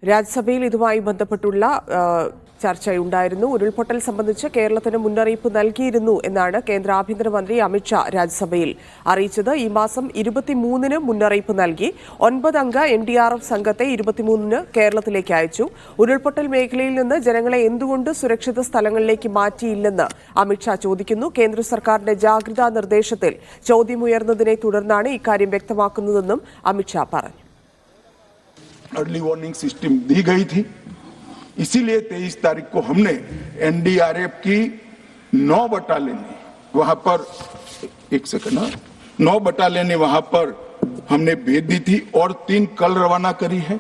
രാജ്യസഭയിൽ ഇതുമായി ബന്ധപ്പെട്ടുള്ള ചർച്ചയുണ്ടായിരുന്നു. ഉരുൾപൊട്ടൽ സംബന്ധിച്ച് കേരളത്തിന് മുന്നറിയിപ്പ് നൽകിയിരുന്നു എന്നാണ് കേന്ദ്ര ആഭ്യന്തരമന്ത്രി അമിത്ഷാ രാജ്യസഭയിൽ അറിയിച്ചത്. ഈ മാസം 23-ന് മുന്നറിയിപ്പ് നൽകി. 9 അംഗ NDRF സംഘത്തെ 23-ന് കേരളത്തിലേക്ക് അയച്ചു. ഉരുൾപൊട്ടൽ മേഖലയിൽ നിന്ന് ജനങ്ങളെ എന്തുകൊണ്ട് സുരക്ഷിത സ്ഥലങ്ങളിലേക്ക് മാറ്റിയില്ലെന്ന് അമിത്ഷാ ചോദിക്കുന്നു. കേന്ദ്ര സർക്കാരിന്റെ ജാഗ്രതാ നിർദ്ദേശത്തിൽ ചോദ്യമുയർന്നതിനെ തുടർന്നാണ് ഇക്കാര്യം വ്യക്തമാക്കുന്നതെന്നും അമിത്ഷാ പറഞ്ഞു. अर्ली वार्निंग सिस्टम दी गई थी, इसीलिए 23 तारीख को हमने NDRF की 9 बटालियन वहां पर 9 बटालियन वहां पर हमने भेज दी थी और 3 कल रवाना करी है।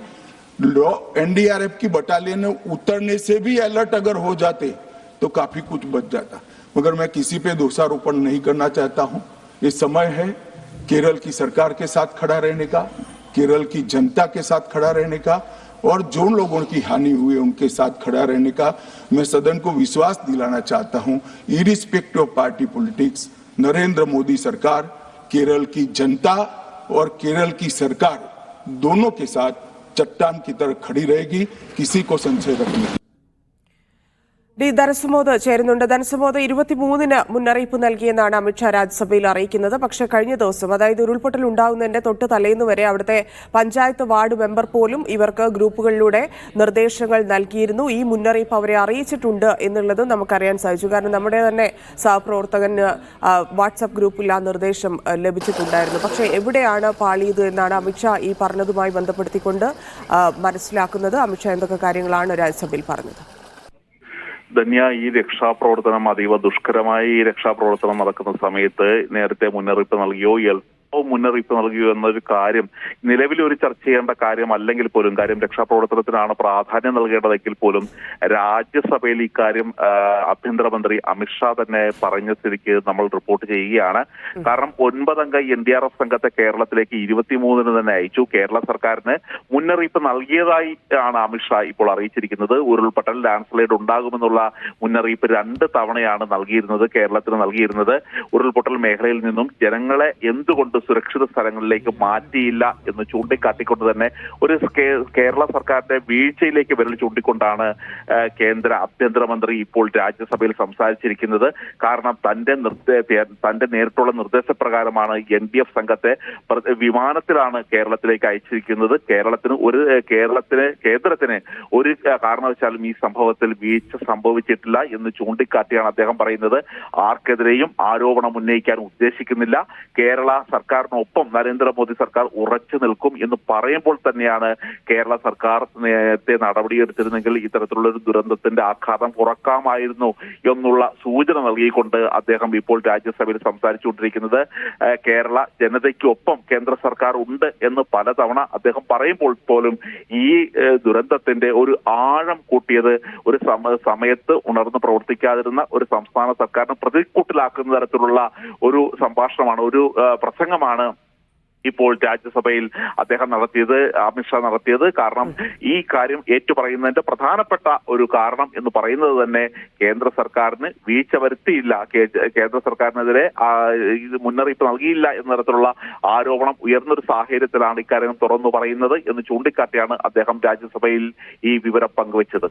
NDRF की बटालियन उतरने से भी अलर्ट अगर हो जाते तो काफी कुछ बच जाता, मगर मैं किसी पे दोषारोपण नहीं करना चाहता हूं। ये समय है केरल की सरकार के साथ खड़ा रहने का, केरल की जनता के साथ खड़ा रहने का और जो लोगों की हानि हुई है उनके साथ खड़ा रहने का। मैं सदन को विश्वास दिलाना चाहता हूं, irrespective of party politics, Narendra Modi सरकार केरल की जनता और केरल की सरकार दोनों के साथ चट्टान की तरह खड़ी रहेगी, किसी को संशय रखने ഡി ധനസുമോദ് ചേരുന്നുണ്ട്. ധനസുമോദ് 23-ന് മുന്നറിയിപ്പ് നൽകിയെന്നാണ് അമിത്ഷാ രാജ്യസഭയിൽ അറിയിക്കുന്നത്. പക്ഷേ കഴിഞ്ഞ ദിവസം, അതായത് ഉരുൾപൊട്ടൽ ഉണ്ടാകുന്നതിന്റെ തൊട്ട് തലേന്ന് വരെ അവിടുത്തെ പഞ്ചായത്ത് വാർഡ് മെമ്പർ പോലും ഇവർക്ക് ഗ്രൂപ്പുകളിലൂടെ നിർദ്ദേശങ്ങൾ നൽകിയിരുന്നു. ഈ മുന്നറിയിപ്പ് അവരെ അറിയിച്ചിട്ടുണ്ട് എന്നുള്ളത് നമുക്കറിയാൻ സാധിച്ചു. കാരണം നമ്മുടെ തന്നെ സഹപ്രവർത്തകന് വാട്സാപ്പ് ഗ്രൂപ്പിൽ ആ നിർദ്ദേശം ലഭിച്ചിട്ടുണ്ടായിരുന്നു. പക്ഷേ എവിടെയാണ് പാളിയത് എന്നാണ് അമിത്ഷാ ഈ പറഞ്ഞതുമായി ബന്ധപ്പെടുത്തിക്കൊണ്ട് മനസ്സിലാക്കുന്നത്. അമിത്ഷാ എന്തൊക്കെ കാര്യങ്ങളാണ് രാജ്യസഭയിൽ പറഞ്ഞത്? ധന്യ, ഈ രക്ഷാപ്രവർത്തനം അതീവ ദുഷ്കരമായ ഈ രക്ഷാപ്രവർത്തനം നടക്കുന്ന സമയത്ത് നേരത്തെ മുന്നറിയിപ്പ് നൽകിയോ മുന്നറിയിപ്പ് നൽകിയോ എന്നൊരു കാര്യം നിലവിൽ ഒരു ചർച്ച ചെയ്യേണ്ട കാര്യം അല്ലെങ്കിൽ പോലും, കാര്യം രക്ഷാപ്രവർത്തനത്തിനാണ് പ്രാധാന്യം നൽകേണ്ടതെങ്കിൽ പോലും രാജ്യസഭയിൽ ഇക്കാര്യം ആഭ്യന്തരമന്ത്രി അമിത്ഷാ തന്നെ പറഞ്ഞ സ്ഥിതിക്ക് നമ്മൾ റിപ്പോർട്ട് ചെയ്യുകയാണ്. കാരണം 9 അംഗ NDRF സംഘത്തെ കേരളത്തിലേക്ക് 23-ന് തന്നെ അയച്ചു. കേരള സർക്കാരിന് മുന്നറിയിപ്പ് നൽകിയതായി ആണ് അമിത്ഷാ ഇപ്പോൾ അറിയിച്ചിരിക്കുന്നത്. ഉരുൾപൊട്ടൽ ലാൻഡ്സ്ലൈഡ് ഉണ്ടാകുമെന്നുള്ള മുന്നറിയിപ്പ് 2 തവണയാണ് കേരളത്തിന് നൽകിയിരുന്നത്. ഉരുൾപൊട്ടൽ മേഖലയിൽ നിന്നും ജനങ്ങളെ എന്തുകൊണ്ട് സുരക്ഷിത സ്ഥലങ്ങളിലേക്ക് മാറ്റിയില്ല എന്ന് ചൂണ്ടിക്കാട്ടിക്കൊണ്ട് തന്നെ ഒരു കേരള സർക്കാരിന്റെ വീഴ്ചയിലേക്ക് വിരൽ ചൂണ്ടിക്കൊണ്ടാണ് കേന്ദ്ര ആഭ്യന്തരമന്ത്രി ഇപ്പോൾ രാജ്യസഭയിൽ സംസാരിച്ചിരിക്കുന്നത്. കാരണം തന്റെ നേരിട്ടുള്ള നിർദ്ദേശപ്രകാരമാണ് NDF സംഘത്തെ വിമാനത്തിലാണ് കേരളത്തിലേക്ക് അയച്ചിരിക്കുന്നത്. കേന്ദ്രത്തിന് ഒരു കാരണവശാലും ഈ സംഭവത്തിൽ വീഴ്ച സംഭവിച്ചിട്ടില്ല എന്ന് ചൂണ്ടിക്കാട്ടിയാണ് അദ്ദേഹം പറയുന്നത്. ആർക്കെതിരെയും ആരോപണം ഉന്നയിക്കാൻ ഉദ്ദേശിക്കുന്നില്ല. കേരള സർക്കാരിനൊപ്പം നരേന്ദ്രമോദി സർക്കാർ ഉറച്ചു നിൽക്കും എന്ന് പറയുമ്പോൾ തന്നെയാണ് കേരള സർക്കാർ നേരത്തെ നടപടിയെടുത്തിരുന്നെങ്കിൽ ഇത്തരത്തിലുള്ള ഒരു ദുരന്തത്തിന്റെ ആഘാതം കുറക്കാമായിരുന്നു എന്നുള്ള സൂചന നൽകിക്കൊണ്ട് അദ്ദേഹം ഇപ്പോൾ രാജ്യസഭയിൽ സംസാരിച്ചുകൊണ്ടിരിക്കുന്നത്. കേരള ജനതയ്ക്കൊപ്പം കേന്ദ്ര സർക്കാർ ഉണ്ട് എന്ന് പലതവണ അദ്ദേഹം പറയുമ്പോൾ പോലും ഈ ദുരന്തത്തിന്റെ ഒരു ആഴം കൂട്ടിയത് ഒരു സമയത്ത് ഉണർന്ന് പ്രവർത്തിക്കാതിരുന്ന ഒരു സംസ്ഥാന സർക്കാരിനെ പ്രതിക്കൂട്ടിലാക്കുന്ന തരത്തിലുള്ള ഒരു സംഭാഷണമാണ്, ഒരു പ്രസംഗമാണ് ഇപ്പോൾ രാജ്യസഭയിൽ അമിത്ഷാ നടത്തിയത്. കാരണം ഈ കാര്യം ഏറ്റുപറയുന്നതിന്റെ പ്രധാനപ്പെട്ട ഒരു കാരണം എന്ന് പറയുന്നത് തന്നെ കേന്ദ്ര സർക്കാരിന് വീഴ്ച വരുത്തിയില്ല, കേന്ദ്ര സർക്കാരിനെതിരെ മുന്നറിയിപ്പ് നൽകിയില്ല എന്ന തരത്തിലുള്ള ആരോപണം ഉയർന്നൊരു സാഹചര്യത്തിലാണ് ഇക്കാര്യം തുറന്നു പറയുന്നത് എന്ന് ചൂണ്ടിക്കാട്ടിയാണ് അദ്ദേഹം രാജ്യസഭയിൽ ഈ വിവരം പങ്കുവച്ചത്.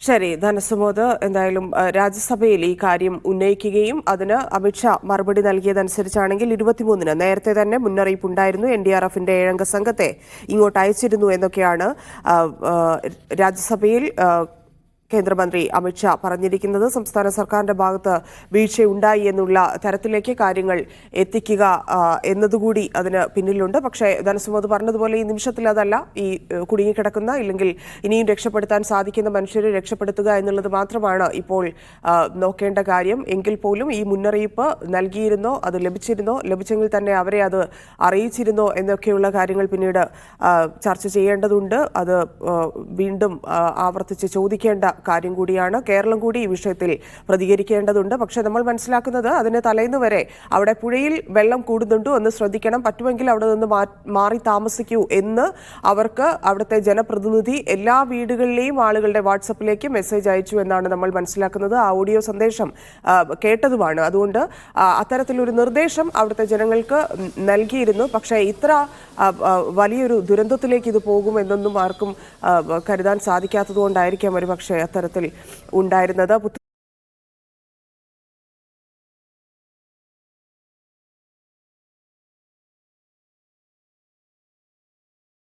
ശരി, ധനസുമോദ് എന്തായാലും രാജ്യസഭയിൽ ഈ കാര്യം ഉന്നയിക്കുകയും അതിന് അമിത്ഷാ മറുപടി നൽകിയതനുസരിച്ചാണെങ്കിൽ 23-ന് നേരത്തെ തന്നെ മുന്നറിയിപ്പുണ്ടായിരുന്നു. NDRFന്റെ 7 അംഗ സംഘത്തെ ഇങ്ങോട്ട് അയച്ചിരുന്നു എന്നൊക്കെയാണ് രാജ്യസഭയിൽ കേന്ദ്രമന്ത്രി അമിത്ഷാ പറഞ്ഞിരിക്കുന്നത്. സംസ്ഥാന സർക്കാരിന്റെ ഭാഗത്ത് വീഴ്ചയുണ്ടായി എന്നുള്ള തരത്തിലേക്ക് കാര്യങ്ങൾ എത്തിക്കുക എന്നതുകൂടി അതിന് പിന്നിലുണ്ട്. പക്ഷേ ധനസുമോദ് പറഞ്ഞതുപോലെ ഈ നിമിഷത്തിൽ അതല്ല, ഈ കുടുങ്ങിക്കിടക്കുന്ന ഇല്ലെങ്കിൽ ഇനിയും രക്ഷപ്പെടുത്താൻ സാധിക്കുന്ന മനുഷ്യരെ രക്ഷപ്പെടുത്തുക എന്നുള്ളത് മാത്രമാണ് ഇപ്പോൾ നോക്കേണ്ട കാര്യം. എങ്കിൽ പോലും ഈ മുന്നറിയിപ്പ് നൽകിയിരുന്നോ, അത് ലഭിച്ചെങ്കിൽ തന്നെ അവരെ അത് അറിയിച്ചിരുന്നോ എന്നൊക്കെയുള്ള കാര്യങ്ങൾ പിന്നീട് ചർച്ച ചെയ്യേണ്ടതുണ്ട്. അത് വീണ്ടും ആവർത്തിച്ച് ചോദിക്കേണ്ട കാര്യം കൂടിയാണ്. കേരളം കൂടി ഈ വിഷയത്തിൽ പ്രതികരിക്കേണ്ടതുണ്ട്. പക്ഷേ നമ്മൾ മനസ്സിലാക്കുന്നത് അതിന് തലേന്ന് വരെ അവിടെ പുഴയിൽ വെള്ളം കൂടുന്നുണ്ടോ എന്ന് ശ്രദ്ധിക്കണം, പറ്റുമെങ്കിൽ അവിടെ നിന്ന് മാറി താമസിക്കൂ എന്ന് അവർക്ക് അവിടുത്തെ ജനപ്രതിനിധി എല്ലാ വീടുകളിലെയും ആളുകളുടെ വാട്സപ്പിലേക്ക് മെസ്സേജ് അയച്ചു എന്നാണ് നമ്മൾ മനസ്സിലാക്കുന്നത്. ആ ഓഡിയോ സന്ദേശം കേട്ടതുമാണ്. അതുകൊണ്ട് അത്തരത്തിലൊരു നിർദ്ദേശം അവിടുത്തെ ജനങ്ങൾക്ക് നൽകിയിരുന്നു. പക്ഷേ ഇത്ര വലിയൊരു ദുരന്തത്തിലേക്ക് ഇത് പോകുമെന്നൊന്നും ആർക്കും കരുതാൻ സാധിക്കാത്തതുകൊണ്ടായിരിക്കാം ഒരുപക്ഷെ അത്തരത്തിൽ ഉണ്ടായിരുന്നത്.